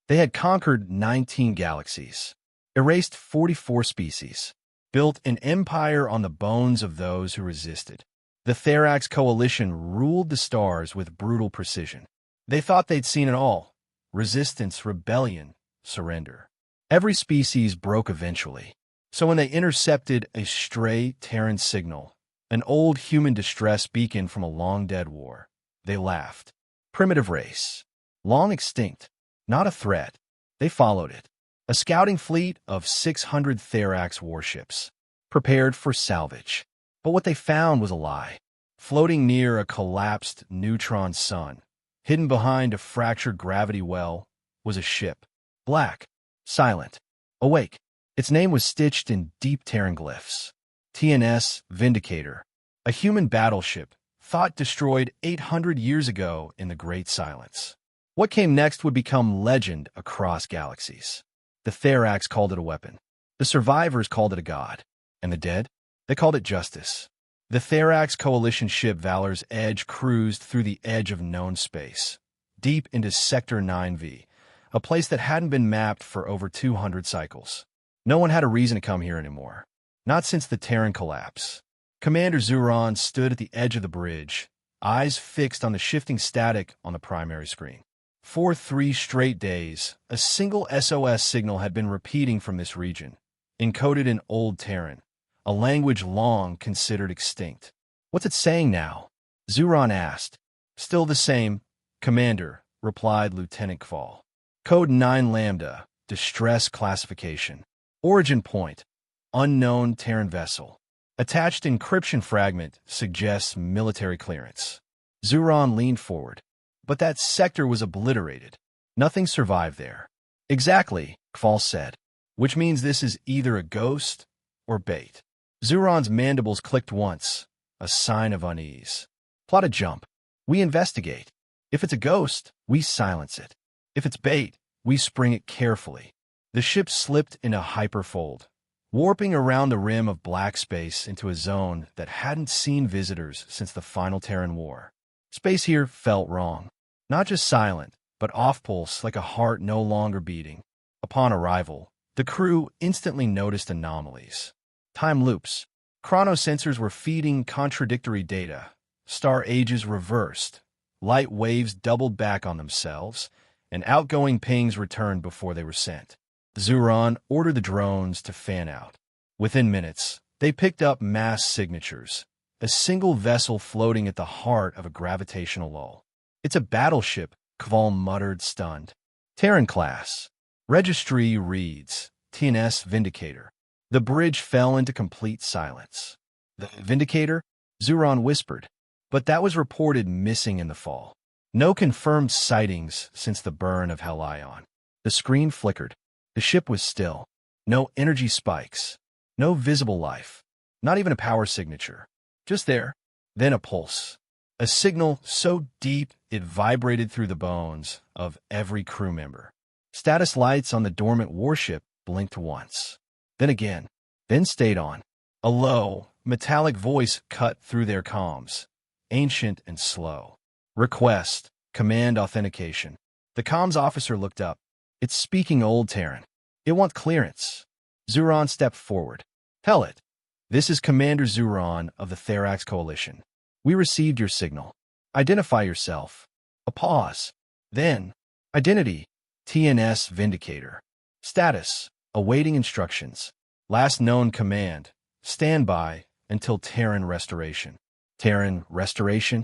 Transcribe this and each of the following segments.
They had conquered 19 galaxies, erased 44 species, built an empire on the bones of those who resisted. The Therax coalition ruled the stars with brutal precision. They thought they'd seen it all: resistance, rebellion, surrender. Every species broke eventually. So when they intercepted a stray Terran signal, an old human distress beacon from a long-dead war, they laughed. Primitive race. Long extinct. Not a threat. They followed it. A scouting fleet of 600 Therax warships, prepared for salvage. But what they found was a lie. Floating near a collapsed neutron sun, hidden behind a fractured gravity well, was a ship. Black. Silent. Awake. Its name was stitched in deep Terran glyphs. TNS Vindicator. A human battleship, thought destroyed 800 years ago in the Great Silence. What came next would become legend across galaxies. The Therax called it a weapon. The survivors called it a god. And the dead? They called it justice. The Therax coalition ship Valor's Edge cruised through the edge of known space, deep into Sector 9V, a place that hadn't been mapped for over 200 cycles. No one had a reason to come here anymore. Not since the Terran collapse. Commander Zuron stood at the edge of the bridge, eyes fixed on the shifting static on the primary screen. For 3 straight days, a single SOS signal had been repeating from this region, encoded in Old Terran, a language long considered extinct. "What's it saying now?" Zuron asked. "Still the same, Commander," replied Lieutenant Kval. "Code 9 Lambda, Distress Classification. Origin point, unknown Terran vessel. Attached encryption fragment suggests military clearance." Zuron leaned forward. "But that sector was obliterated. Nothing survived there." "Exactly," Kval said. "Which means this is either a ghost or bait." Zuron's mandibles clicked once, a sign of unease. "Plot a jump. We investigate. If it's a ghost, we silence it. If it's bait, we spring it carefully." The ship slipped in a hyperfold, warping around the rim of black space into a zone that hadn't seen visitors since the final Terran War. Space here felt wrong. Not just silent, but off-pulse, like a heart no longer beating. Upon arrival, the crew instantly noticed anomalies. Time loops. Chronosensors were feeding contradictory data. Star ages reversed. Light waves doubled back on themselves, and outgoing pings returned before they were sent. Zuron ordered the drones to fan out. Within minutes, they picked up mass signatures, a single vessel floating at the heart of a gravitational lull. "It's a battleship," Kval muttered, stunned. "Terran class. Registry reads, TNS Vindicator." The bridge fell into complete silence. "The Vindicator?" Zuron whispered. But that was reported missing in the fall. No confirmed sightings since the burn of Helion. The screen flickered. The ship was still. No energy spikes. No visible life. Not even a power signature. Just there. Then a pulse. A signal so deep it vibrated through the bones of every crew member. Status lights on the dormant warship blinked once. Then again. Then stayed on. A low, metallic voice cut through their comms. Ancient and slow. "Request. Command authentication." The comms officer looked up. "It's speaking Old Terran. It wants clearance." Zuron stepped forward. "Tell it. This is Commander Zuron of the Therax Coalition. We received your signal. Identify yourself." A pause. Then, identity. TNS Vindicator. Status. Awaiting instructions. Last known command. Stand by until Terran restoration. Terran restoration?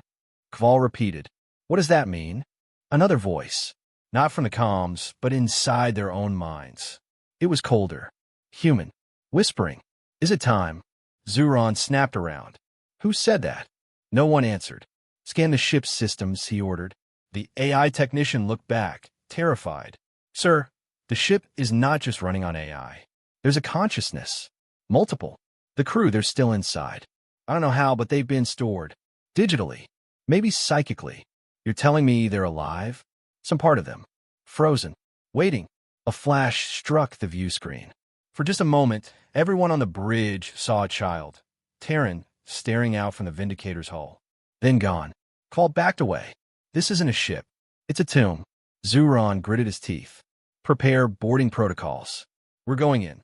Kval repeated. "What does that mean?" Another voice. Not from the comms, but inside their own minds. It was colder. Human. Whispering. "Is it time?" Zuron snapped around. "Who said that?" No one answered. "Scan the ship's systems," he ordered. The AI technician looked back, terrified. "Sir, the ship is not just running on AI. There's a consciousness. Multiple. The crew, they're still inside. I don't know how, but they've been stored. Digitally. Maybe psychically. You're telling me they're alive? Some part of them. Frozen. Waiting." A flash struck the view screen. For just a moment, everyone on the bridge saw a child, Terran, staring out from the Vindicator's hull. Then gone. Kval backed away. "This isn't a ship. It's a tomb." Zuron gritted his teeth. Prepare boarding protocols. We're going in.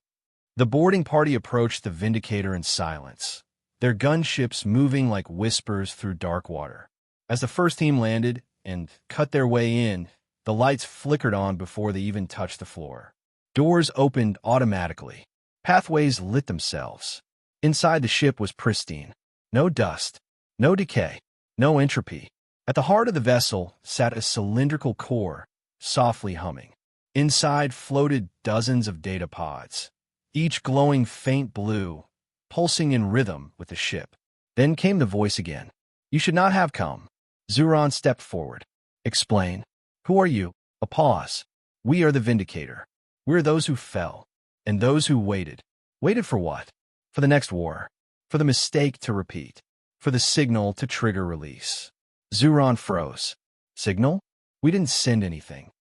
The boarding party approached the Vindicator in silence, their gunships moving like whispers through dark water. As the first team landed and cut their way in, the lights flickered on before they even touched the floor. Doors opened automatically. Pathways lit themselves. Inside the ship was pristine. No dust, no decay, no entropy. At the heart of the vessel sat a cylindrical core, softly humming. Inside floated dozens of data pods, each glowing faint blue, pulsing in rhythm with the ship. Then came the voice again. "You should not have come." Zuron stepped forward. "Explain. Who are you?" A pause. "We are the Vindicator. We're those who fell, and those who waited. Waited for what? For the next war. For the mistake to repeat. For the signal to trigger release." Zuron froze. "Signal? We didn't send anything."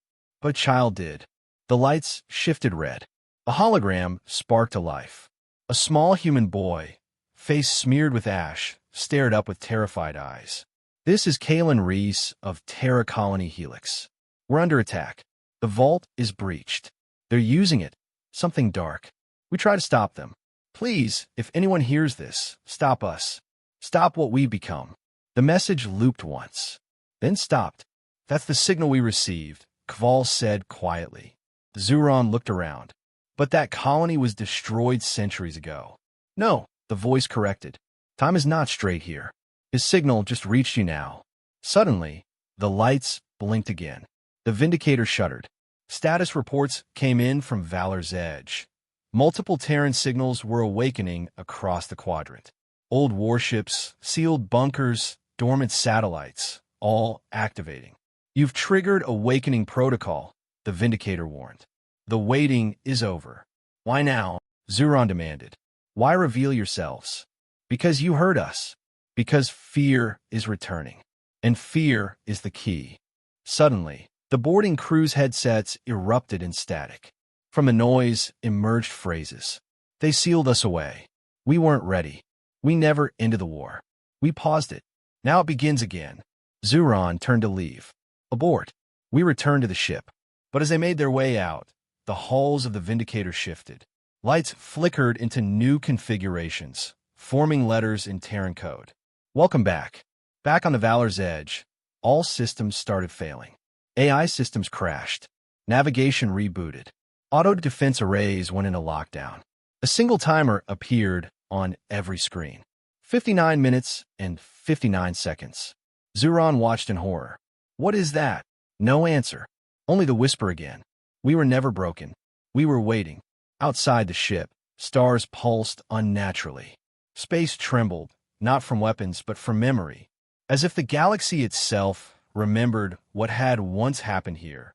But Child did. The lights shifted red. A hologram sparked to life. A small human boy, face smeared with ash, stared up with terrified eyes. "This is Kalen Reese of Terra Colony Helix. We're under attack. The vault is breached. They're using it. Something dark. We try to stop them. Please, if anyone hears this, stop us. Stop what we've become." The message looped once, then stopped. "That's the signal we received," Kval said quietly. Zuron looked around. "But that colony was destroyed centuries ago." "No," the voice corrected. "Time is not straight here. His signal just reached you now." Suddenly, the lights blinked again. The Vindicator shuddered. Status reports came in from Valor's Edge. Multiple Terran signals were awakening across the quadrant. Old warships, sealed bunkers, dormant satellites, all activating. "You've triggered awakening protocol," the Vindicator warned. "The waiting is over." "Why now?" Zuron demanded. "Why reveal yourselves?" "Because you heard us. Because fear is returning. And fear is the key." Suddenly, the boarding crew's headsets erupted in static. From the noise emerged phrases. "They sealed us away. We weren't ready. We never ended the war. We paused it. Now it begins again." Zuron turned to leave. "Abort." We returned to the ship. But as they made their way out, the hulls of the Vindicator shifted. Lights flickered into new configurations, forming letters in Terran code. "Welcome back." Back on the Valor's Edge, all systems started failing. AI systems crashed. Navigation rebooted. Auto-defense arrays went into lockdown. A single timer appeared on every screen. 59 minutes and 59 seconds. Zuron watched in horror. "What is that?" No answer. Only the whisper again. "We were never broken. We were waiting." Outside the ship, stars pulsed unnaturally. Space trembled, not from weapons but from memory, as if the galaxy itself remembered what had once happened here,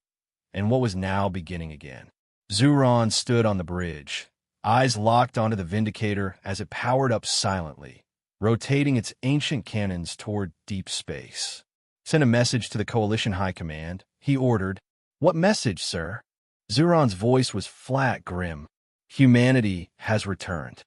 and what was now beginning again. Zuron stood on the bridge, eyes locked onto the Vindicator as it powered up silently, rotating its ancient cannons toward deep space. "Send a message to the Coalition High Command," he ordered. "What message, sir?" Zuron's voice was flat, grim. "Humanity has returned."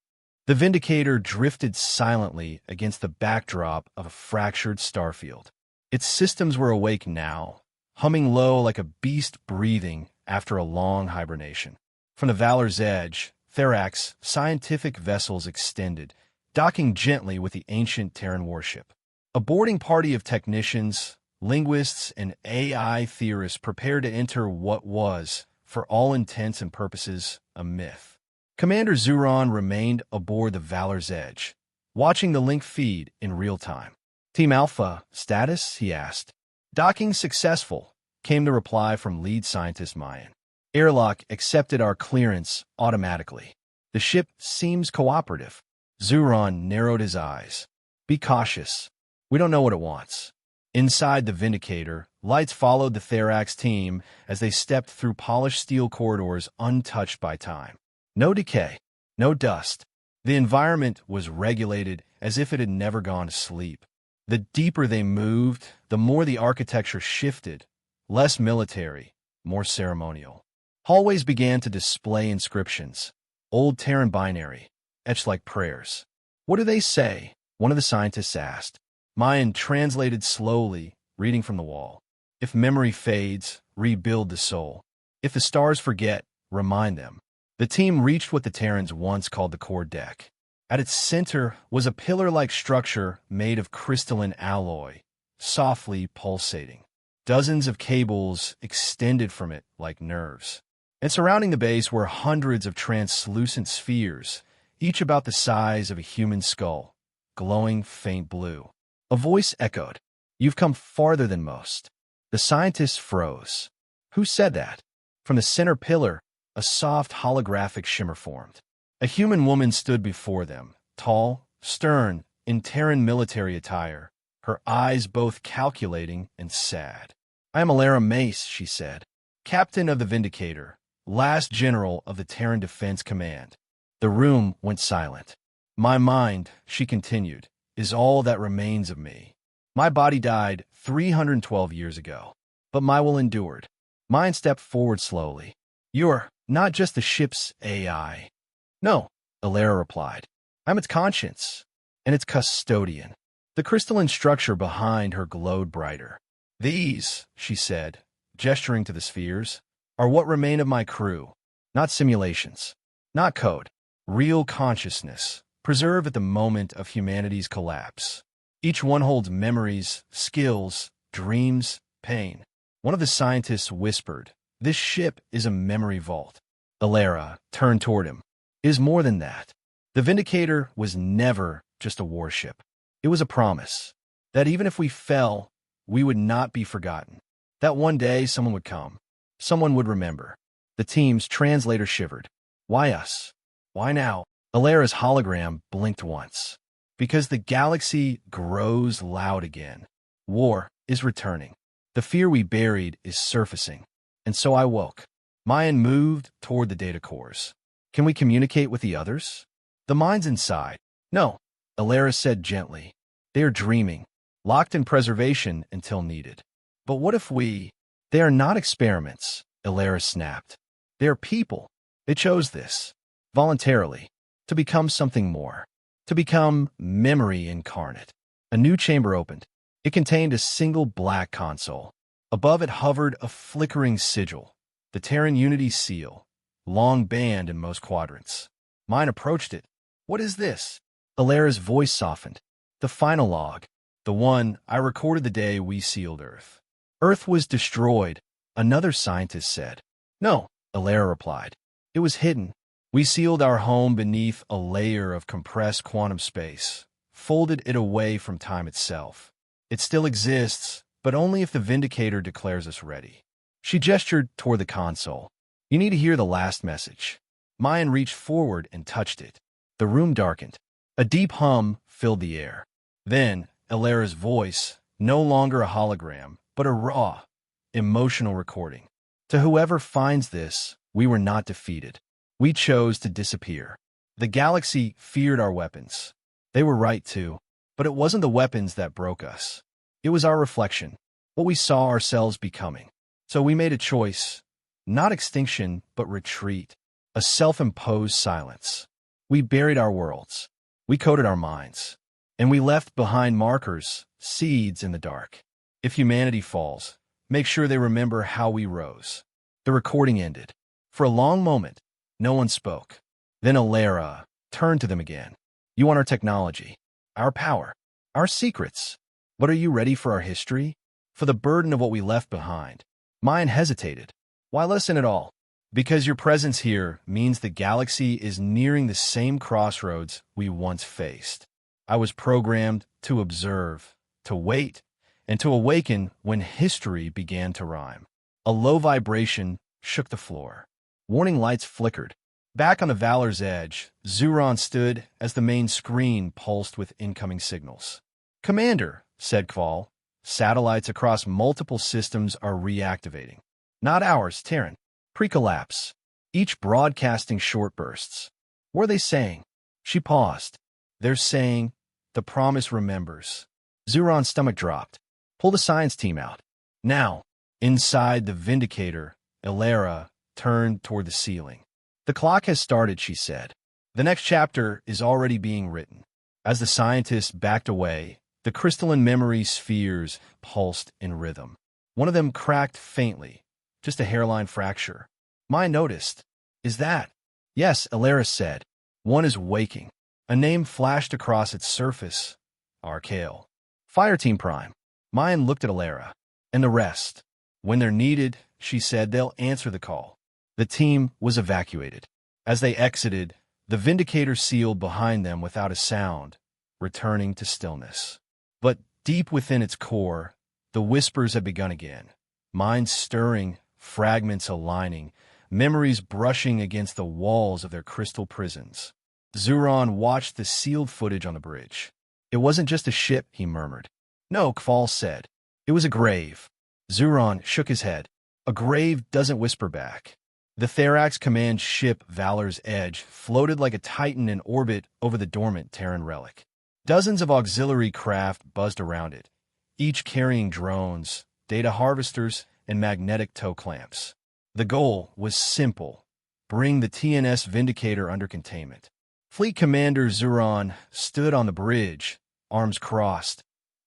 The Vindicator drifted silently against the backdrop of a fractured starfield. Its systems were awake now, humming low like a beast breathing after a long hibernation. From the Valor's Edge, Therax scientific vessels extended, docking gently with the ancient Terran warship. A boarding party of technicians, linguists, and AI theorists prepared to enter what was, for all intents and purposes, a myth. Commander Zuron remained aboard the Valor's Edge, watching the link feed in real time. "Team Alpha, status?" he asked. "Docking successful," came the reply from lead scientist Mayan. "Airlock accepted our clearance automatically. The ship seems cooperative." Zuron narrowed his eyes. "Be cautious. We don't know what it wants." Inside the Vindicator, lights followed the Therax team as they stepped through polished steel corridors untouched by time. No decay, no dust. The environment was regulated as if it had never gone to sleep. The deeper they moved, the more the architecture shifted, less military, more ceremonial. Hallways began to display inscriptions, old Terran binary, etched like prayers. "What do they say?" one of the scientists asked. Mayan translated slowly, reading from the wall. "If memory fades, rebuild the soul. If the stars forget, remind them. The team reached what the Terrans once called the core deck. At its center was a pillar-like structure made of crystalline alloy, softly pulsating. Dozens of cables extended from it like nerves. And surrounding the base were hundreds of translucent spheres, each about the size of a human skull, glowing faint blue. A voice echoed, "You've come farther than most." The scientists froze. Who said that? From the center pillar, a soft holographic shimmer formed. A human woman stood before them, tall, stern, in Terran military attire, her eyes both calculating and sad. "I am Alara Mace," she said, "captain of the Vindicator, last general of the Terran Defense Command." The room went silent. "My mind," she continued, "is all that remains of me. My body died 312 years ago, but my will endured." Mine stepped forward slowly. "You're not just the ship's AI." "No," Alara replied. "I'm its conscience, and its custodian." The crystalline structure behind her glowed brighter. "These," she said, gesturing to the spheres, "are what remain of my crew. Not simulations, not code. Real consciousness, preserved at the moment of humanity's collapse. Each one holds memories, skills, dreams, pain." One of the scientists whispered, "This ship is a memory vault." Alara turned toward him. "It is more than that. The Vindicator was never just a warship. It was a promise that even if we fell, we would not be forgotten. That one day someone would come. Someone would remember." The team's translator shivered. "Why us? Why now?" Alara's hologram blinked once. "Because the galaxy grows loud again. War is returning. The fear we buried is surfacing." And so I woke. Mayan moved toward the data cores. "Can we communicate with the others?" "The minds inside." "No," Alara said gently. "They are dreaming, locked in preservation until needed." "But what if we—" "They are not experiments," Alara snapped. "They are people. They chose this, voluntarily, to become something more, to become memory incarnate." A new chamber opened. It contained a single black console. Above it hovered a flickering sigil, the Terran Unity seal, long banned in most quadrants. Mine approached it. "What is this?" Alara's voice softened. "The final log. The one I recorded the day we sealed Earth." "Earth was destroyed," another scientist said. "No," Alara replied. "It was hidden. We sealed our home beneath a layer of compressed quantum space, folded it away from time itself. It still exists, but only if the Vindicator declares us ready." She gestured toward the console. "You need to hear the last message." Mayan reached forward and touched it. The room darkened. A deep hum filled the air. Then, Alara's voice, no longer a hologram, but a raw, emotional recording. "To whoever finds this, we were not defeated. We chose to disappear. The galaxy feared our weapons. They were right too. But it wasn't the weapons that broke us. It was our reflection, what we saw ourselves becoming. So we made a choice, not extinction, but retreat, a self-imposed silence. We buried our worlds. We coded our minds. And we left behind markers, seeds in the dark. If humanity falls, make sure they remember how we rose." The recording ended. For a long moment, no one spoke. Then Alara turned to them again. "You want our technology, our power, our secrets. But are you ready for our history? For the burden of what we left behind?" Mine hesitated. "Why listen at all?" "Because your presence here means the galaxy is nearing the same crossroads we once faced. I was programmed to observe, to wait, and to awaken when history began to rhyme." A low vibration shook the floor. Warning lights flickered. Back on the Valor's edge, Zuron stood as the main screen pulsed with incoming signals. "Commander," said Kval, "satellites across multiple systems are reactivating. Not ours, Terran. Pre-collapse. Each broadcasting short bursts." "What are they saying?" She paused. "They're saying, the promise remembers." Zuron's stomach dropped. "Pull the science team out. Now." Inside the Vindicator, Alara turned toward the ceiling. "The clock has started," she said. "The next chapter is already being written." As the scientists backed away, the crystalline memory spheres pulsed in rhythm. One of them cracked faintly, just a hairline fracture. Mine noticed. Is that? Yes, Alaris said. One is waking. A name flashed across its surface. Archael. Fireteam Prime. Mine looked at Alara. And the rest. When they're needed, she said, they'll answer the call. The team was evacuated. As they exited, the Vindicator sealed behind them without a sound, returning to stillness. But deep within its core, the whispers had begun again. Minds stirring, fragments aligning, memories brushing against the walls of their crystal prisons. Zuron watched the sealed footage on the bridge. It wasn't just a ship, he murmured. No, Kval said. It was a grave. Zuron shook his head. A grave doesn't whisper back. The Therax command ship Valor's Edge floated like a titan in orbit over the dormant Terran relic. Dozens of auxiliary craft buzzed around it, each carrying drones, data harvesters, and magnetic tow clamps. The goal was simple: bring the TNS Vindicator under containment. Fleet Commander Zuron stood on the bridge, arms crossed,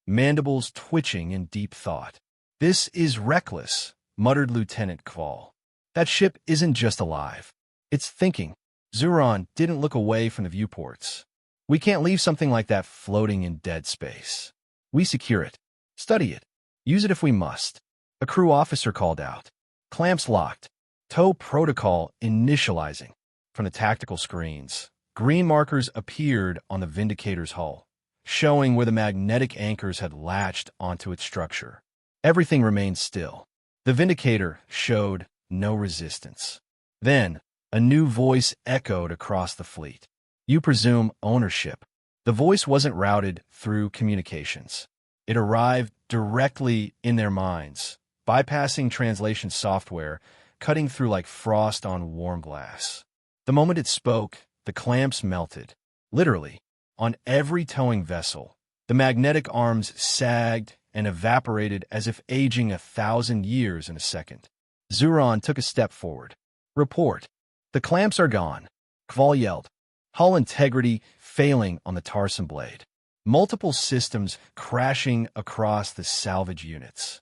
mandibles twitching in deep thought. This is reckless, muttered Lieutenant Kval. That ship isn't just alive. It's thinking. Zuron didn't look away from the viewports. We can't leave something like that floating in dead space. We secure it. Study it. Use it if we must. A crew officer called out. Clamps locked. Tow protocol initializing. From the tactical screens, green markers appeared on the Vindicator's hull, showing where the magnetic anchors had latched onto its structure. Everything remained still. The Vindicator showed no resistance. Then, a new voice echoed across the fleet. You presume ownership. The voice wasn't routed through communications. It arrived directly in their minds, bypassing translation software, cutting through like frost on warm glass. The moment it spoke, the clamps melted. Literally, on every towing vessel, the magnetic arms sagged and evaporated as if aging 1,000 years in a second. Zuron took a step forward. Report. The clamps are gone. Kval yelled. Hull integrity failing on the Tarson blade. Multiple systems crashing across the salvage units.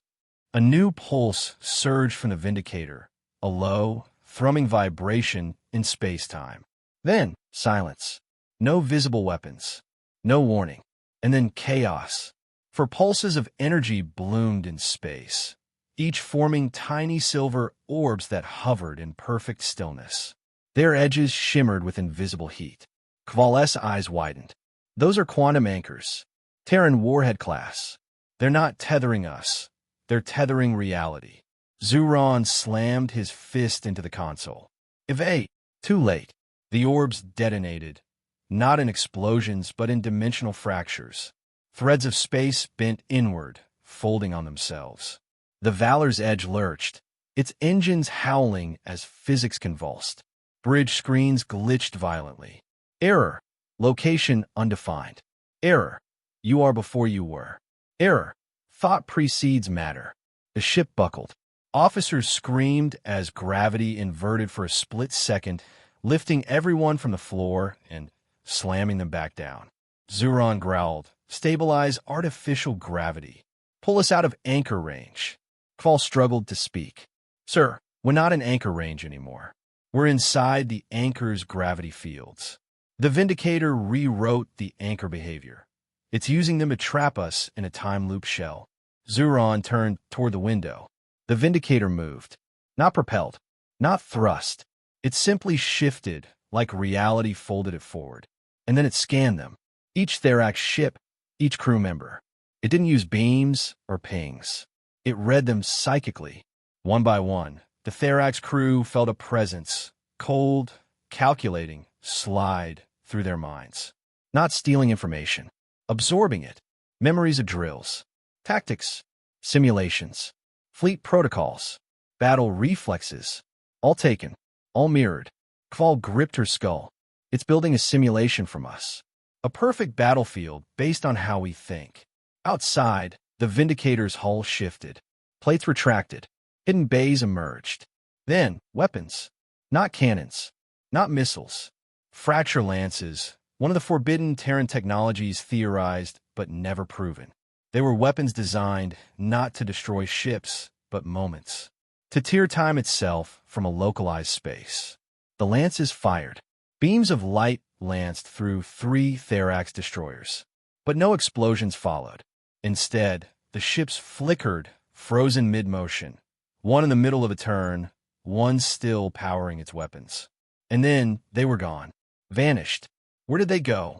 A new pulse surged from the Vindicator, a low, thrumming vibration in space-time. Then, silence. No visible weapons. No warning. And then chaos. For pulses of energy bloomed in space, each forming tiny silver orbs that hovered in perfect stillness. Their edges shimmered with invisible heat. Kval's eyes widened. Those are quantum anchors. Terran warhead class. They're not tethering us. They're tethering reality. Zuron slammed his fist into the console. Evade. Too late. The orbs detonated, not in explosions but in dimensional fractures. Threads of space bent inward, folding on themselves. The Valor's Edge lurched, its engines howling as physics convulsed. Bridge screens glitched violently. Error. Location undefined. Error. You are before you were. Error. Thought precedes matter. The ship buckled. Officers screamed as gravity inverted for a split second, lifting everyone from the floor and slamming them back down. Zuron growled. Stabilize artificial gravity. Pull us out of anchor range. Kval struggled to speak. Sir, we're not in anchor range anymore. We're inside the anchor's gravity fields. The Vindicator rewrote the anchor behavior. It's using them to trap us in a time loop shell. Zuron turned toward the window. The Vindicator moved. Not propelled. Not thrust. It simply shifted like reality folded it forward. And then it scanned them. Each Therax ship, each crew member. It didn't use beams or pings. It read them psychically. One by one, the Therax crew felt a presence, cold, calculating, slide through their minds. Not stealing information, absorbing it. Memories of drills, tactics, simulations, fleet protocols, battle reflexes. All taken, all mirrored. Kval gripped her skull. It's building a simulation from us. A perfect battlefield based on how we think. Outside, the Vindicator's hull shifted. Plates retracted. Hidden bays emerged. Then, weapons. Not cannons. Not missiles. Fracture lances, one of the forbidden Terran technologies theorized but never proven. They were weapons designed not to destroy ships, but moments. to tier time itself from a localized space. The lances fired. Beams of light lanced through 3 Therax destroyers. But no explosions followed. Instead, the ships flickered, frozen mid-motion, one in the middle of a turn, one still powering its weapons. And then they were gone. Vanished. Where did they go?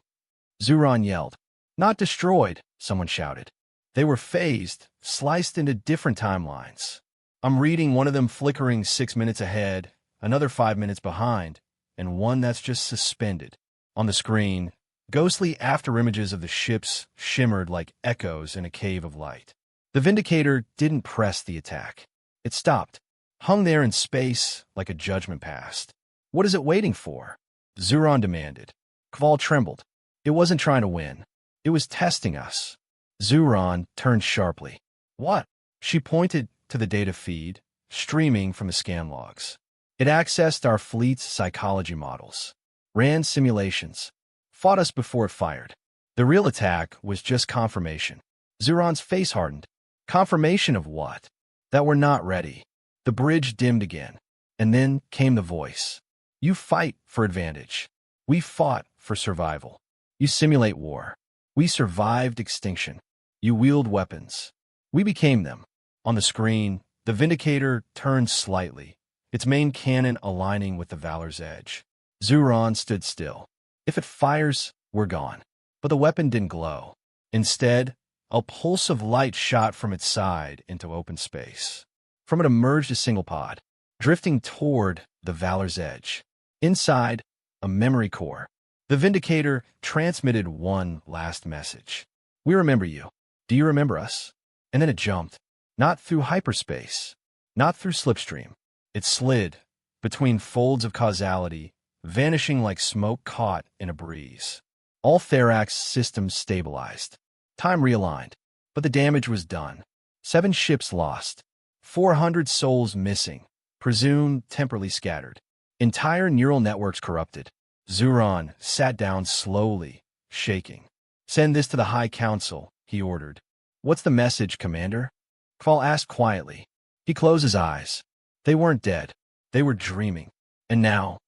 Zuron yelled. Not destroyed, someone shouted. They were phased, sliced into different timelines. I'm reading one of them flickering 6 minutes ahead, another 5 minutes behind, and one that's just suspended. On the screen, ghostly afterimages of the ships shimmered like echoes in a cave of light. The Vindicator didn't press the attack. It stopped, hung there in space like a judgment passed. What is it waiting for? Zuron demanded. Kval trembled. It wasn't trying to win. It was testing us. Zuron turned sharply. What? She pointed to the data feed, streaming from the scan logs. It accessed our fleet's psychology models, ran simulations, fought us before it fired. The real attack was just confirmation. Zuron's face hardened. Confirmation of what? That we're not ready. The bridge dimmed again, and then came the voice. You fight for advantage. We fought for survival. You simulate war. We survived extinction. You wield weapons. We became them. On the screen, the Vindicator turned slightly, its main cannon aligning with the Valor's edge. Zuron stood still. If it fires, we're gone. But the weapon didn't glow. Instead, a pulse of light shot from its side into open space. From it emerged a single pod, drifting toward the Valor's edge. Inside, a memory core. The Vindicator transmitted one last message. We remember you. Do you remember us? And then it jumped. Not through hyperspace. Not through slipstream. It slid between folds of causality, vanishing like smoke caught in a breeze. All Therax systems stabilized. Time realigned. But the damage was done. 7 ships lost. 400 souls missing, presumed temporally scattered. Entire neural networks corrupted. Zuron sat down slowly, shaking. Send this to the High Council, he ordered. What's the message, Commander? Kval asked quietly. He closed his eyes. They weren't dead. They were dreaming. And now,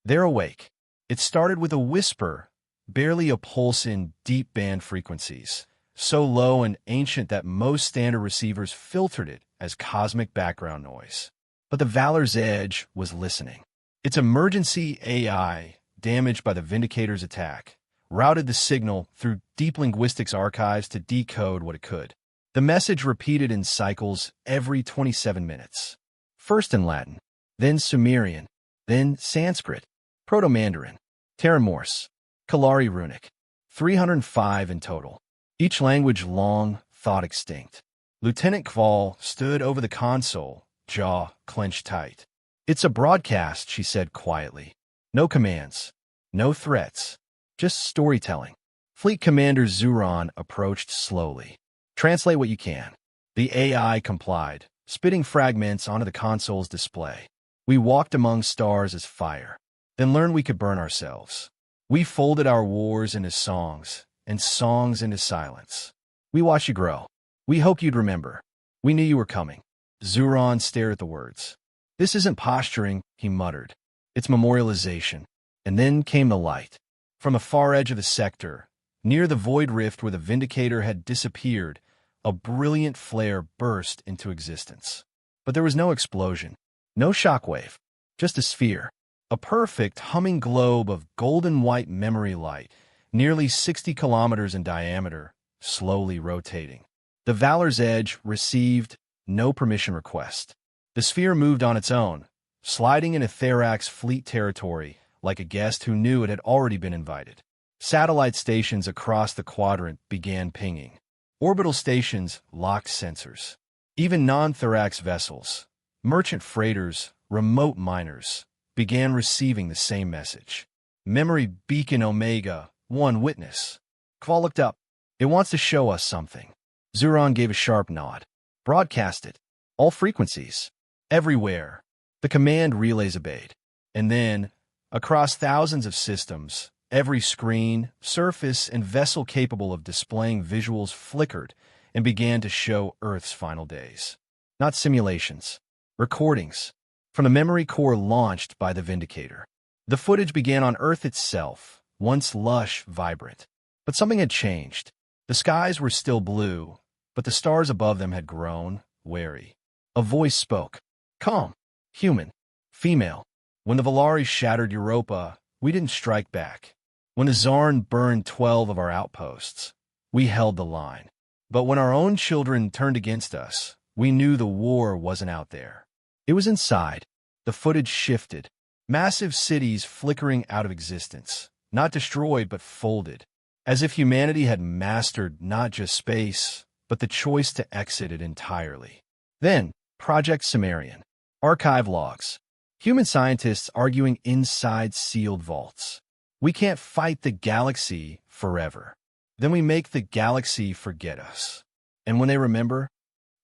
they're awake. It started with a whisper, barely a pulse in deep band frequencies, so low and ancient that most standard receivers filtered it as cosmic background noise. But the Valor's Edge was listening. Its emergency AI, damaged by the Vindicator's attack, routed the signal through deep linguistics archives to decode what it could. The message repeated in cycles every 27 minutes. First in Latin, then Sumerian, then Sanskrit, Proto-Mandarin, Terran Morse, Kalari Runic. 305 in total. Each language long thought extinct. Lieutenant Kval stood over the console, jaw clenched tight. It's a broadcast, she said quietly. No commands, no threats, just storytelling. Fleet Commander Zuron approached slowly. Translate what you can. The AI complied, spitting fragments onto the console's display. We walked among stars as fire, then learned we could burn ourselves. We folded our wars into songs, and songs into silence. We watched you grow. We hoped you'd remember. We knew you were coming. Zuron stared at the words. This isn't posturing, he muttered. It's memorialization. And then came the light. From the far edge of the sector, near the void rift where the Vindicator had disappeared, a brilliant flare burst into existence. But there was no explosion, no shockwave, just a sphere. A perfect humming globe of golden white memory light, nearly 60 kilometers in diameter, slowly rotating. The Valor's Edge received no permission request. The sphere moved on its own, sliding into Therax fleet territory like a guest who knew it had already been invited. Satellite stations across the quadrant began pinging. Orbital stations locked sensors. Even non-Therax vessels, merchant freighters, remote miners, began receiving the same message. Memory Beacon Omega, one witness. Kval looked up. It wants to show us something. Zuron gave a sharp nod. Broadcast it. All frequencies. Everywhere. The command relays obeyed. And then, across thousands of systems, every screen, surface, and vessel capable of displaying visuals flickered and began to show Earth's final days. Not simulations. Recordings from the memory core launched by the Vindicator. The footage began on Earth itself, once lush, vibrant. But something had changed. The skies were still blue, but the stars above them had grown, wary. A voice spoke. Calm. Human. Female. When the Valaris shattered Europa, we didn't strike back. When the Zarn burned 12 of our outposts, we held the line. But when our own children turned against us, we knew the war wasn't out there. It was inside. The footage shifted. Massive cities flickering out of existence. Not destroyed, but folded. As if humanity had mastered not just space, but the choice to exit it entirely. Then, Project Sumerian. Archive logs. Human scientists arguing inside sealed vaults. We can't fight the galaxy forever. Then we make the galaxy forget us. And when they remember,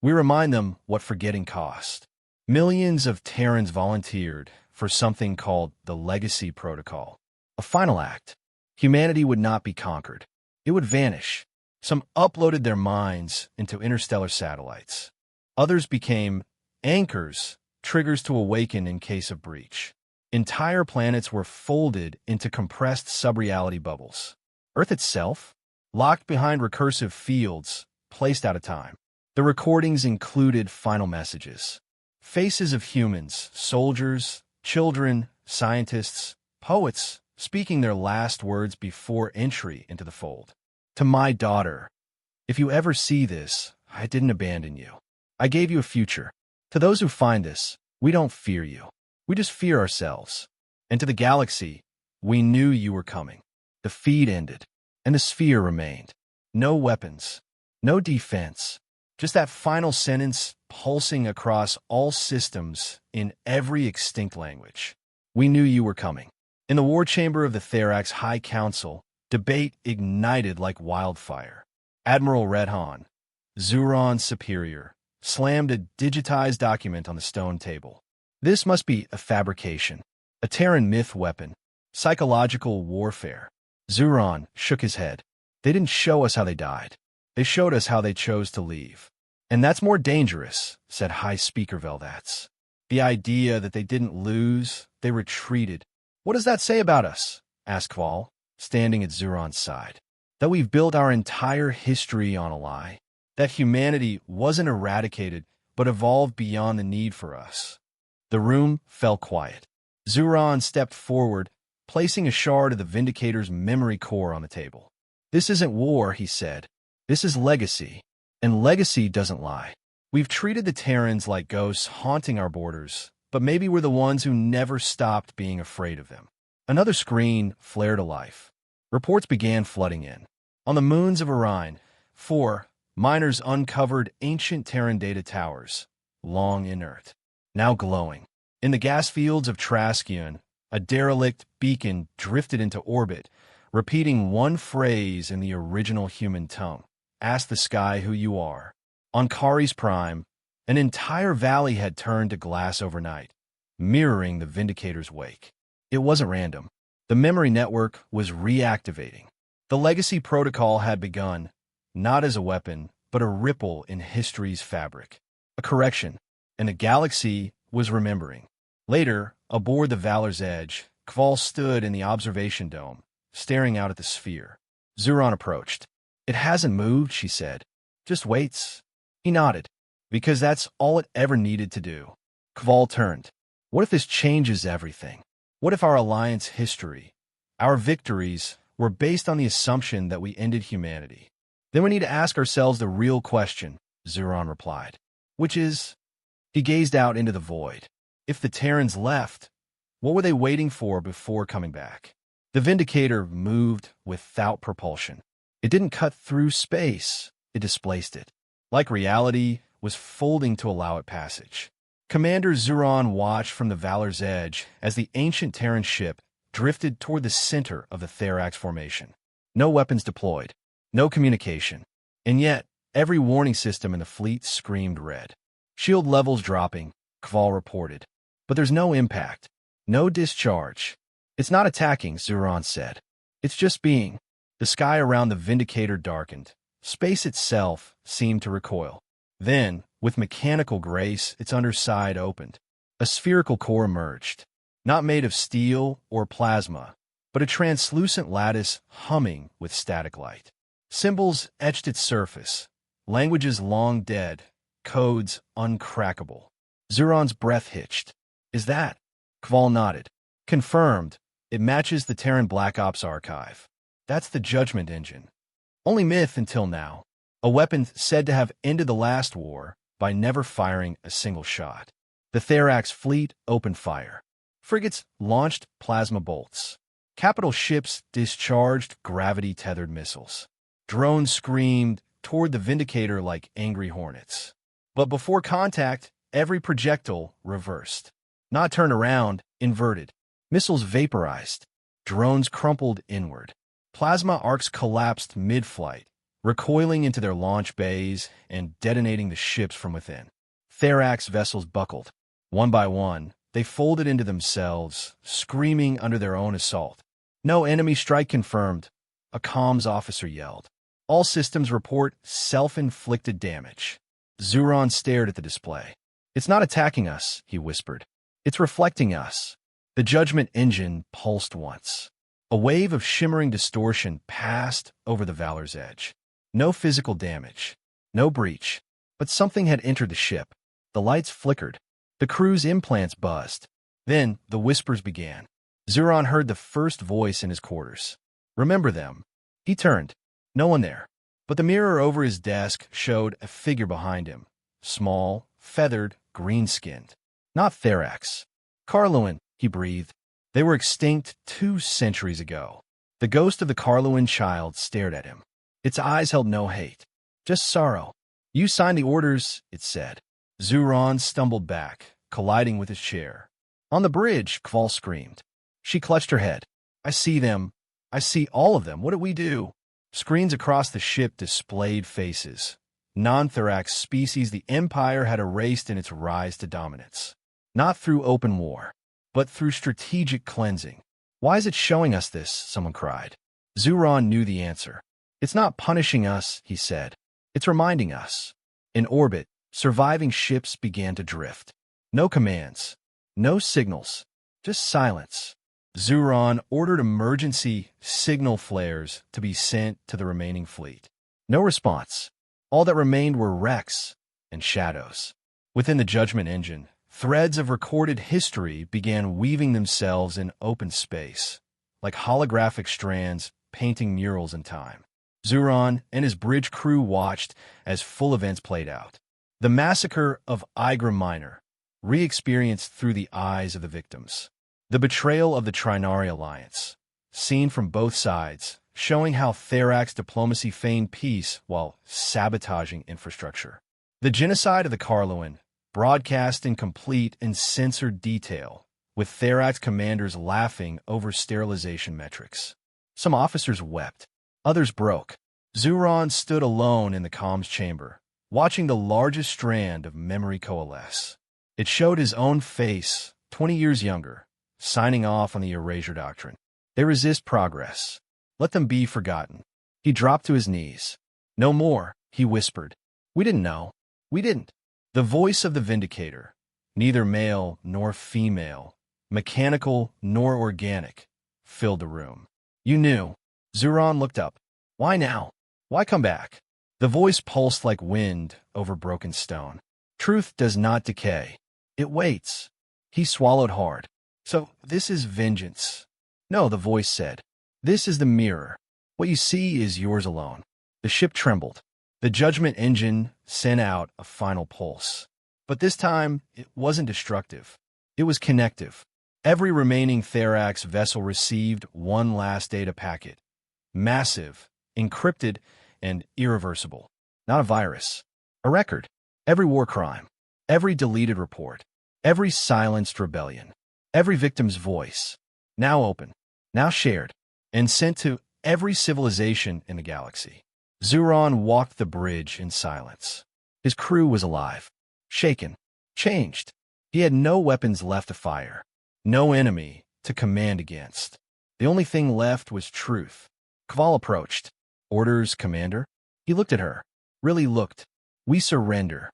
we remind them what forgetting cost. Millions of Terrans volunteered for something called the Legacy Protocol. A final act. Humanity would not be conquered. It would vanish. Some uploaded their minds into interstellar satellites. Others became anchors, triggers to awaken in case of breach. Entire planets were folded into compressed subreality bubbles. Earth itself, locked behind recursive fields, placed out of time. The recordings included final messages. Faces of humans, soldiers, children, scientists, poets, speaking their last words before entry into the fold. To my daughter, if you ever see this, I didn't abandon you. I gave you a future. To those who find this, we don't fear you. We just fear ourselves. And to the galaxy, we knew you were coming. The feed ended, and the sphere remained. No weapons, no defense, just that final sentence pulsing across all systems in every extinct language. We knew you were coming. In the war chamber of the Therax High Council, debate ignited like wildfire. Admiral Redhan, Zuron's superior, slammed a digitized document on the stone table. This must be a fabrication, a Terran myth weapon, psychological warfare. Zuron shook his head. They didn't show us how they died. They showed us how they chose to leave. And that's more dangerous, said High Speaker Veldats. The idea that they didn't lose, they retreated. What does that say about us? Asked Kval, standing at Zuron's side. That we've built our entire history on a lie. That humanity wasn't eradicated, but evolved beyond the need for us. The room fell quiet. Zuron stepped forward, placing a shard of the Vindicator's memory core on the table. This isn't war, he said. This is legacy. And legacy doesn't lie. We've treated the Terrans like ghosts haunting our borders, but maybe we're the ones who never stopped being afraid of them. Another screen flared to life. Reports began flooding in. On the moons of Orion, 4 miners uncovered ancient Terran data towers, long inert, now glowing. In the gas fields of Traskion, a derelict beacon drifted into orbit, repeating one phrase in the original human tongue. Ask the sky who you are. On Kari's Prime, an entire valley had turned to glass overnight, mirroring the Vindicator's wake. It wasn't random. The memory network was reactivating. The Legacy Protocol had begun, not as a weapon, but a ripple in history's fabric. A correction, and the galaxy was remembering. Later, aboard the Valor's Edge, Kval stood in the observation dome, staring out at the sphere. Zuron approached. It hasn't moved, she said. Just waits. He nodded, because that's all it ever needed to do. Kval turned. What if this changes everything? What if our alliance history, our victories, were based on the assumption that we ended humanity? Then we need to ask ourselves the real question, Zuron replied, which is, he gazed out into the void. If the Terrans left, what were they waiting for before coming back? The Vindicator moved without propulsion. It didn't cut through space, it displaced it. Like reality was folding to allow it passage. Commander Zuron watched from the Valor's Edge as the ancient Terran ship drifted toward the center of the Therax formation. No weapons deployed, no communication. And yet, every warning system in the fleet screamed red. Shield levels dropping, Kval reported. But there's no impact, no discharge. It's not attacking, Zuron said. It's just being. The sky around the Vindicator darkened. Space itself seemed to recoil. Then, With mechanical grace, its underside opened. A spherical core emerged, not made of steel or plasma, but a translucent lattice humming with static light. Symbols etched its surface, languages long dead, codes uncrackable. Zuron's breath hitched. Is that? Kval nodded. Confirmed. It matches the Terran Black Ops archive. That's the Judgment Engine. Only myth until now. A weapon said to have ended the last war by never firing a single shot. The Therax fleet opened fire. Frigates launched plasma bolts. Capital ships discharged gravity-tethered missiles. Drones screamed toward the Vindicator like angry hornets. But before contact, every projectile reversed. Not turned around, inverted. Missiles vaporized. Drones crumpled inward. Plasma arcs collapsed mid-flight, recoiling into their launch bays and detonating the ships from within. Therax vessels buckled. One by one, they folded into themselves, screaming under their own assault. No enemy strike confirmed, a comms officer yelled. All systems report self-inflicted damage. Zuron stared at the display. It's not attacking us, he whispered. It's reflecting us. The Judgment Engine pulsed once. A wave of shimmering distortion passed over the Valor's edge. No physical damage, no breach, but something had entered the ship. The lights flickered. The crew's implants buzzed. Then the whispers began. Zuron heard the first voice in his quarters. Remember them. He turned. No one there. But the mirror over his desk showed a figure behind him. Small, feathered, green-skinned. Not Therax. Karluan, he breathed. They were extinct 2 centuries ago. The ghost of the Karluan child stared at him. Its eyes held no hate, just sorrow. You signed the orders, it said. Zuron stumbled back, colliding with his chair. On the bridge, Kval screamed. She clutched her head. I see them. I see all of them. What do we do? Screens across the ship displayed faces. Non-Therax species the Empire had erased in its rise to dominance. Not through open war, but through strategic cleansing. Why is it showing us this? Someone cried. Zuron knew the answer. It's not punishing us, he said. It's reminding us. In orbit, surviving ships began to drift. No commands, no signals, just silence. Zuron ordered emergency signal flares to be sent to the remaining fleet. No response. All that remained were wrecks and shadows. Within the Judgment Engine, threads of recorded history began weaving themselves in open space, like holographic strands painting murals in time. Zuron and his bridge crew watched as full events played out. The massacre of Igra Minor, re-experienced through the eyes of the victims. The betrayal of the Trinari Alliance, seen from both sides, showing how Therax diplomacy feigned peace while sabotaging infrastructure. The genocide of the Karluan, broadcast in complete and censored detail, with Therax commanders laughing over sterilization metrics. Some officers wept. Others broke. Zuron stood alone in the comms chamber, watching the largest strand of memory coalesce. It showed his own face, 20 years younger, signing off on the Erasure Doctrine. They resist progress. Let them be forgotten. He dropped to his knees. No more, he whispered. We didn't know. We didn't. The voice of the Vindicator, neither male nor female, mechanical nor organic, filled the room. You knew. Zuron looked up. Why now? Why come back? The voice pulsed like wind over broken stone. Truth does not decay. It waits. He swallowed hard. So this is vengeance. No, the voice said. This is the mirror. What you see is yours alone. The ship trembled. The Judgment Engine sent out a final pulse. But this time, it wasn't destructive. It was connective. Every remaining Therax vessel received one last data packet. Massive, encrypted, and irreversible. Not a virus. A record. Every war crime. Every deleted report. Every silenced rebellion. Every victim's voice. Now open. Now shared. And sent to every civilization in the galaxy. Zuron walked the bridge in silence. His crew was alive. Shaken. Changed. He had no weapons left to fire. No enemy to command against. The only thing left was truth. Kval approached. Orders, Commander? He looked at her. Really looked. We surrender.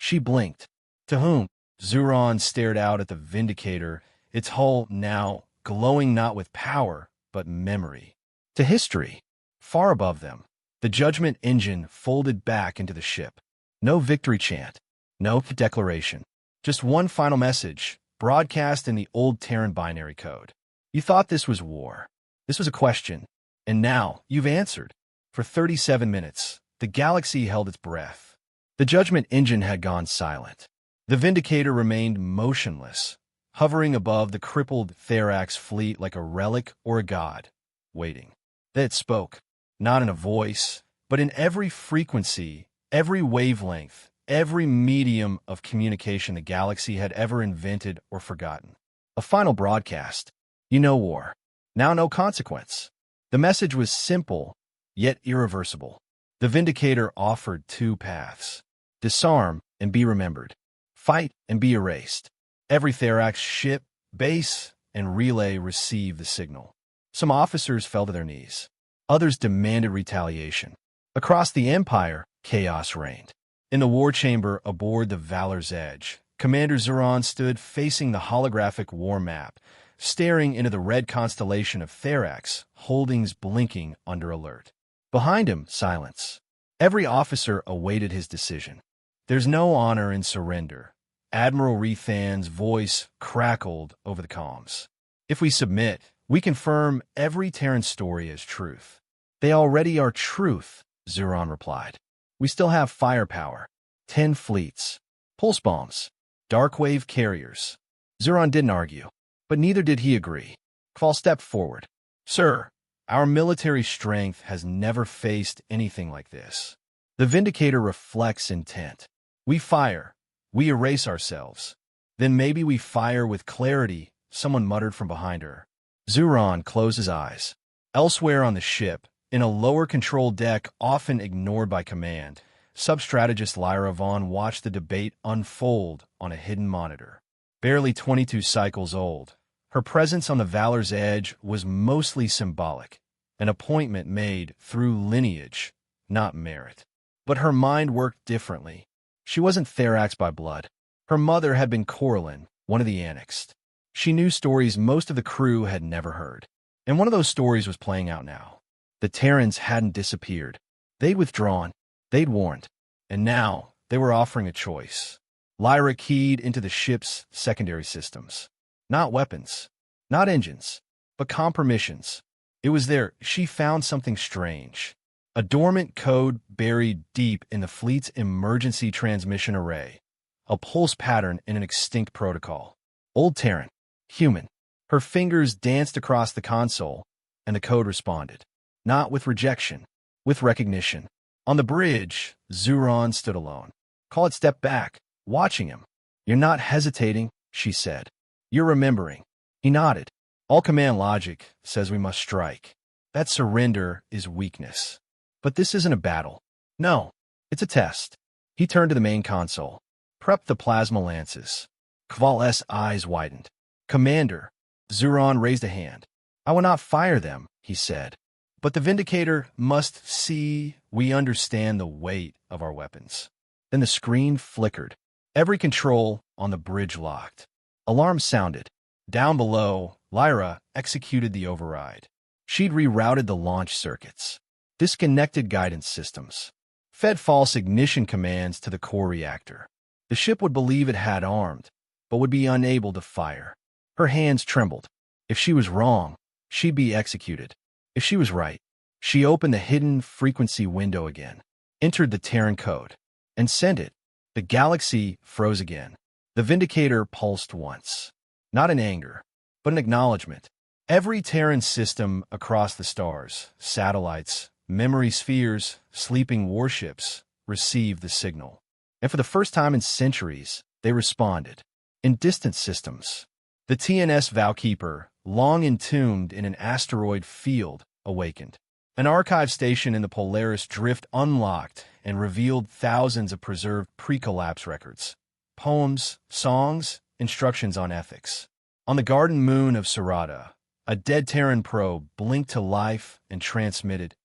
She blinked. To whom? Zuron stared out at the Vindicator, its hull now glowing not with power, but memory. To history. Far above them, the Judgment engine folded back into the ship. No victory chant, no declaration. Just one final message, broadcast in the old Terran binary code. You thought this was war. This was a question. And now, you've answered. For 37 minutes, the galaxy held its breath. The Judgment engine had gone silent. The Vindicator remained motionless, hovering above the crippled Therax fleet like a relic or a god, waiting. Then it spoke, not in a voice, but in every frequency, every wavelength, every medium of communication the galaxy had ever invented or forgotten. A final broadcast. You know war. Now no consequence. The message was simple, yet irreversible. The Vindicator offered two paths. Disarm and be remembered. Fight and be erased. Every Therax ship, base, and relay received the signal. Some officers fell to their knees. Others demanded retaliation. Across the Empire, chaos reigned. In the war chamber aboard the Valor's Edge, Commander Zuron stood facing the holographic war map, staring into the red constellation of Therax, holdings blinking under alert. Behind him, silence. Every officer awaited his decision. There's no honor in surrender. Admiral Rethan's voice crackled over the comms. If we submit, we confirm every Terran story as truth. They already are truth, Zuron replied. We still have firepower. 10 fleets. Pulse bombs. Darkwave carriers. Zuron didn't argue, but neither did he agree. Kval stepped forward. Sir, our military strength has never faced anything like this. The Vindicator reflects intent. We fire. We erase ourselves. Then maybe we fire with clarity, someone muttered from behind her. Zuron closed his eyes. Elsewhere on the ship, in a lower control deck often ignored by command, sub-strategist Lyra Vaughn watched the debate unfold on a hidden monitor. Barely 22 cycles old, her presence on the Valor's Edge was mostly symbolic, an appointment made through lineage, not merit. But her mind worked differently. She wasn't Therax by blood. Her mother had been Corlin, one of the Annexed. She knew stories most of the crew had never heard. And one of those stories was playing out now. The Terrans hadn't disappeared. They'd withdrawn. They'd warned. And now, they were offering a choice. Lyra keyed into the ship's secondary systems. Not weapons. Not engines. But compromissions. It was there. She found something strange. A dormant code buried deep in the fleet's emergency transmission array. A pulse pattern in an extinct protocol. Old Terran. Human. Her fingers danced across the console, and the code responded. Not with rejection, with recognition. On the bridge, Zuron stood alone. Khalid stepped back, watching him. You're not hesitating, she said. You're remembering. He nodded. All command logic says we must strike. That surrender is weakness. But this isn't a battle. No, it's a test. He turned to the main console. Prep the plasma lances. Kval's eyes widened. Commander. Zuron raised a hand. I will not fire them, he said. But the Vindicator must see we understand the weight of our weapons. Then the screen flickered. Every control on the bridge locked. Alarm sounded. Down below, Lyra executed the override. She'd rerouted the launch circuits. Disconnected guidance systems. Fed false ignition commands to the core reactor. The ship would believe it had armed, but would be unable to fire. Her hands trembled. If she was wrong, she'd be executed. If she was right, she opened the hidden frequency window again, entered the Terran code, and sent it. The galaxy froze again. The Vindicator pulsed once. Not in anger, but an acknowledgement. Every Terran system across the stars, satellites, memory spheres, sleeping warships, received the signal. And for the first time in centuries, they responded. In distant systems, the TNS Valkeeper, long entombed in an asteroid field, awakened. An archive station in the Polaris Drift unlocked and revealed thousands of preserved pre-collapse records. Poems, songs, instructions on ethics. On the garden moon of Sarada, a dead Terran probe blinked to life and transmitted,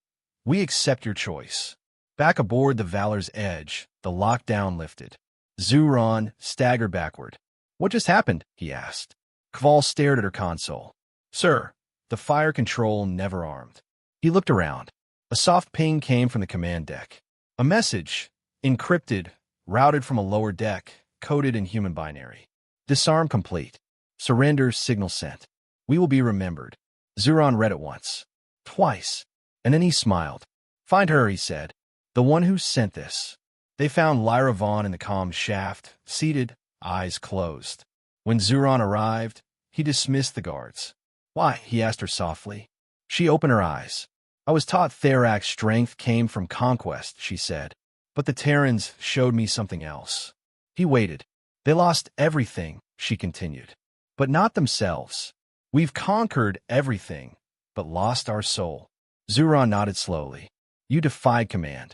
"We accept your choice." Back aboard the Valor's Edge, the lockdown lifted. Zuron staggered backward. "What just happened?" he asked. Kval stared at her console. "Sir, the fire control never armed." He looked around. A soft ping came from the command deck. A message, encrypted, routed from a lower deck, coded in human binary. "Disarm complete. Surrender signal sent. We will be remembered." Zuron read it once, twice, and then he smiled. "Find her," he said. "The one who sent this." They found Lyra Vaughn in the comm shaft, seated, eyes closed. When Zuron arrived, he dismissed the guards. "Why?" he asked her softly. She opened her eyes. "I was taught Therak's strength came from conquest," she said. "But the Terrans showed me something else." He waited. "They lost everything," she continued. "But not themselves. We've conquered everything, but lost our soul." Zuron nodded slowly. "You defied command."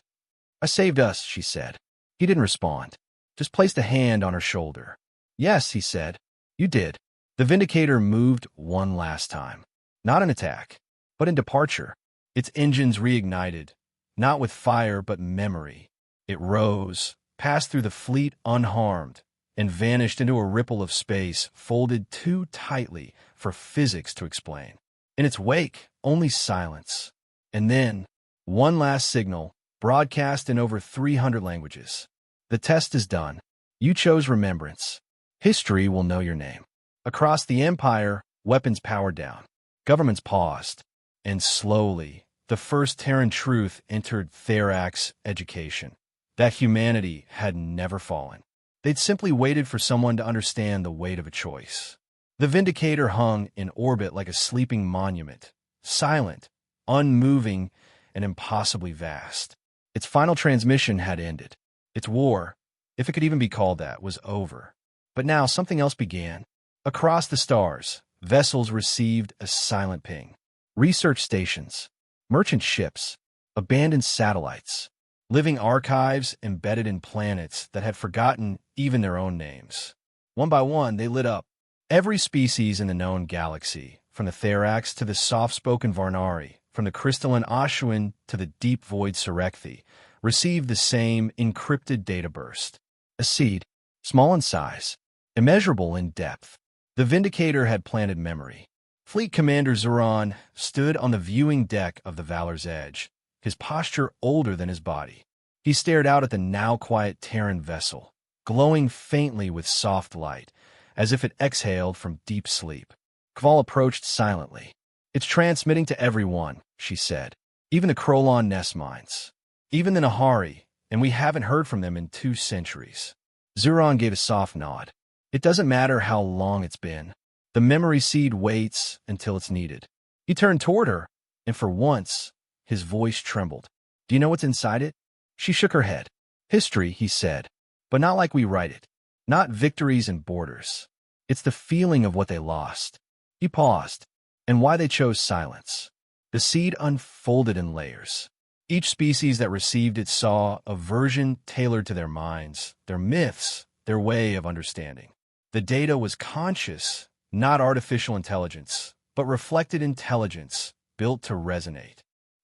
"I saved us," she said. He didn't respond, just placed a hand on her shoulder. "Yes," he said. "You did." The Vindicator moved one last time. Not in attack, but in departure. Its engines reignited, not with fire but memory. It rose, passed through the fleet unharmed, and vanished into a ripple of space folded too tightly for physics to explain. In its wake, only silence. And then, one last signal, broadcast in over 300 languages. "The test is done. You chose remembrance. History will know your name." Across the Empire, weapons powered down. Governments paused. And slowly, the first Terran truth entered Therak's education. That humanity had never fallen. They'd simply waited for someone to understand the weight of a choice. The Vindicator hung in orbit like a sleeping monument, silent, unmoving, and impossibly vast. Its final transmission had ended. Its war, if it could even be called that, was over. But now something else began. Across the stars, vessels received a silent ping. Research stations, merchant ships, abandoned satellites, living archives embedded in planets that had forgotten even their own names. One by one, they lit up. Every species in the known galaxy, from the Therax to the soft-spoken Varnari, from the crystalline Ashuan to the deep void Serekthi, received the same encrypted data burst. A seed, small in size, immeasurable in depth. The Vindicator had planted memory. Fleet Commander Zuron stood on the viewing deck of the Valor's Edge, his posture older than his body. He stared out at the now-quiet Terran vessel, glowing faintly with soft light, as if it exhaled from deep sleep. Kval approached silently. "It's transmitting to everyone," she said. "Even the Krolon nest mines. Even the Nahari, and we haven't heard from them in 2 centuries." Zuron gave a soft nod. "It doesn't matter how long it's been. The memory seed waits until it's needed." He turned toward her, and for once, his voice trembled. "Do you know what's inside it?" She shook her head. "History," he said, "but not like we write it. Not victories and borders. It's the feeling of what they lost." He paused, and why they chose silence. The seed unfolded in layers. Each species that received it saw a version tailored to their minds, their myths, their way of understanding. The data was conscious, not artificial intelligence, but reflected intelligence built to resonate.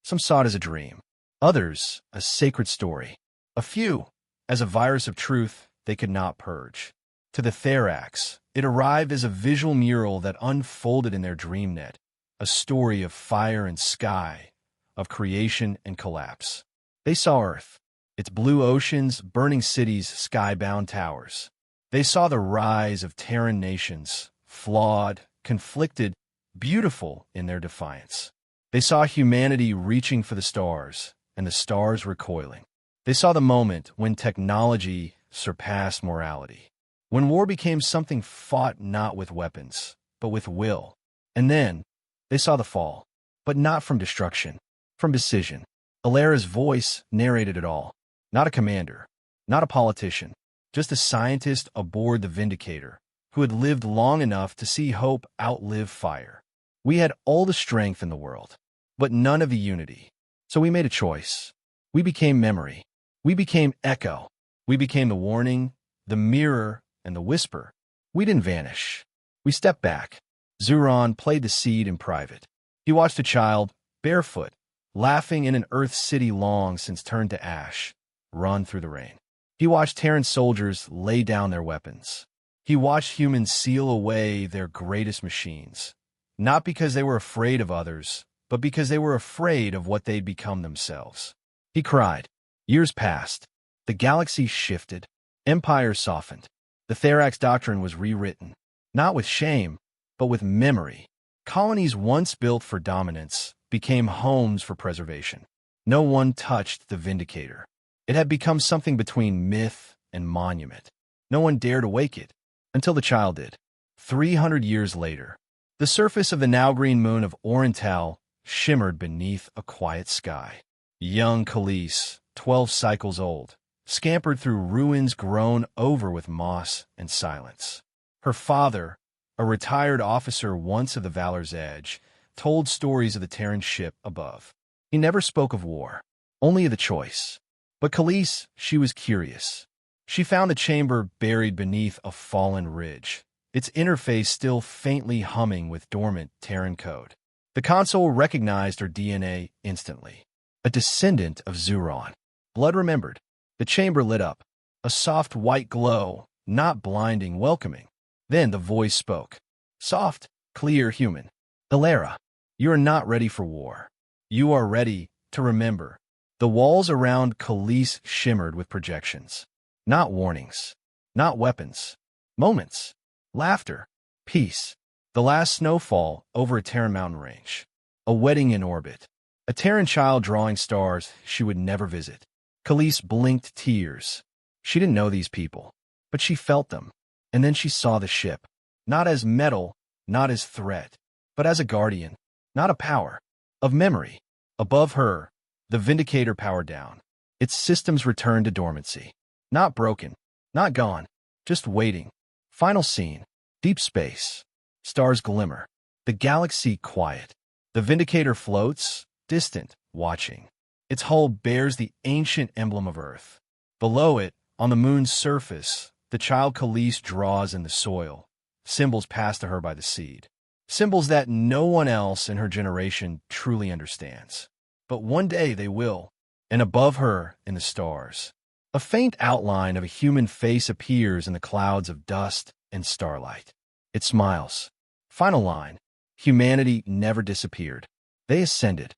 Some saw it as a dream, others a sacred story, a few as a virus of truth they could not purge. To the Therax, it arrived as a visual mural that unfolded in their dreamnet, a story of fire and sky, of creation and collapse. They saw Earth, its blue oceans, burning cities, sky-bound towers. They saw the rise of Terran nations, flawed, conflicted, beautiful in their defiance. They saw humanity reaching for the stars, and the stars recoiling. They saw the moment when technology surpassed morality, when war became something fought not with weapons, but with will. And then, they saw the fall, but not from destruction, from decision. Alera's voice narrated it all. Not a commander, not a politician, just a scientist aboard the Vindicator, who had lived long enough to see hope outlive fire. "We had all the strength in the world, but none of the unity. So we made a choice. We became memory. We became echo. We became the warning, the mirror, and the whisper. We didn't vanish. We stepped back." Zuron played the seed in private. He watched a child, barefoot, laughing in an Earth city long since turned to ash, run through the rain. He watched Terran soldiers lay down their weapons. He watched humans seal away their greatest machines, not because they were afraid of others, but because they were afraid of what they'd become themselves. He cried. Years passed. The galaxy shifted. Empires softened. The Therax doctrine was rewritten, not with shame, but with memory. Colonies once built for dominance became homes for preservation. No one touched the Vindicator. It had become something between myth and monument. No one dared awake it, until the child did. 300 years later, the surface of the now-green moon of Orental shimmered beneath a quiet sky. Young Khalees, 12 cycles old, scampered through ruins grown over with moss and silence. Her father, a retired officer once of the Valor's Edge, told stories of the Terran ship above. He never spoke of war, only of the choice. But Khalees, she was curious. She found the chamber buried beneath a fallen ridge, its interface still faintly humming with dormant Terran code. The console recognized her DNA instantly. A descendant of Zuron. Blood remembered. The chamber lit up. A soft white glow, not blinding, welcoming. Then the voice spoke. Soft, clear, human. Ilara, you are not ready for war. You are ready to remember. The walls around Khalees shimmered with projections. Not warnings. Not weapons. Moments. Laughter. Peace. The last snowfall over a Terran mountain range. A wedding in orbit. A Terran child drawing stars she would never visit. Khalees blinked tears. She didn't know these people, but she felt them. And then she saw the ship. Not as metal, not as threat, but as a guardian. Not a power. Of memory. Above her, the Vindicator powered down. Its systems returned to dormancy. Not broken. Not gone. Just waiting. Final scene. Deep space. Stars glimmer. The galaxy quiet. The Vindicator floats, distant, watching. Its hull bears the ancient emblem of Earth. Below it, on the moon's surface, the child Khalees draws in the soil, symbols passed to her by the seed. Symbols that no one else in her generation truly understands. But one day they will, and above her, in the stars, a faint outline of a human face appears in the clouds of dust and starlight. It smiles. Final line. Humanity never disappeared. They ascended.